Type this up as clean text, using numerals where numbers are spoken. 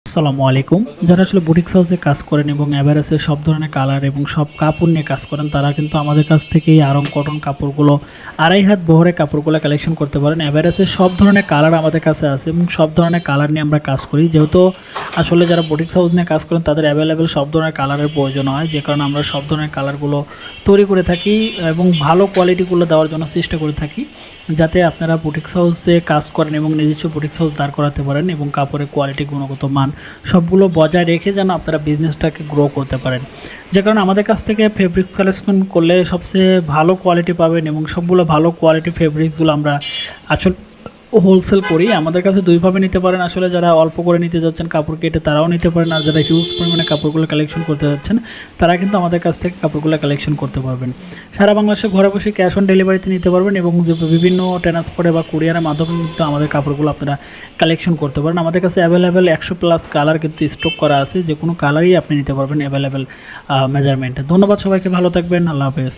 আসসালামু আলাইকুম। যারা আসলে বুটিক্স হাউসে কাজ করেন এবং এভারেজে সব ধরনের কালার এবং সব কাপড় নিয়ে কাজ করেন, তারা কিন্তু আমাদের কাছ থেকে এই আরং কটন কাপড়গুলো 2.5 হাত বহরে কাপড়গুলো কালেকশন করতে পারেন। এভারেজে সব ধরনের কালার আমাদের কাছে আছে এবং সব ধরনের কালার নিয়ে আমরা কাজ করি। যেহেতু আসলে যারা বুটিক্স হাউস নিয়ে কাজ করেন তাদের অ্যাভেলেবেল সব ধরনের কালারের প্রয়োজন হয়, যে কারণে আমরা সব ধরনের কালারগুলো তৈরি করে থাকি এবং ভালো কোয়ালিটিগুলো দেওয়ার জন্য চেষ্টা করে থাকি, যাতে আপনারা বুটিক্স হাউসে কাজ করেন এবং নিজস্ব বুটিক্স হাউস দাঁড় করাতে পারেন এবং কাপড়ের কোয়ালিটি, গুণগত মান সবগুলো বজায় রেখে যেন আপনারা বিজনেসটাকে গ্রো করতে পারেন। যে কারণে আমাদের কাছ থেকে ফেব্রিক্স কালেকশন করলে সবচেয়ে ভালো কোয়ালিটি পাবেন এবং সবগুলো ভালো কোয়ালিটি ফেব্রিক্সগুলো আমরা আসলে হোলসেল করি। আমাদের কাছে দুইভাবে নিতে পারেন, আসলে যারা অল্প করে নিতে যাচ্ছেন কাপড় কেটে তারাও নিতে পারেন, আর যারা হিউজ পরিমাণে কাপড়গুলো কালেকশন করতে যাচ্ছেন তারা কিন্তু আমাদের কাছ থেকে কাপড়গুলো কালেকশন করতে পারবেন। সারা বাংলাদেশে ঘরে বসে ক্যাশ অন ডেলিভারিতে নিতে পারবেন এবং যে বিভিন্ন ট্রান্সপোর্টে বা কুরিয়ারের মাধ্যমে কিন্তু আমাদের কাপড়গুলো আপনারা কালেকশন করতে পারেন। আমাদের কাছে অ্যাভেলেবেল 100+ কালার কিন্তু স্টক করা আছে, যে কোনো কালারই আপনি নিতে পারবেন অ্যাভেলেবেল মেজারমেন্টে। ধন্যবাদ সবাইকে, ভালো থাকবেন, আল্লাহ হাফেজ।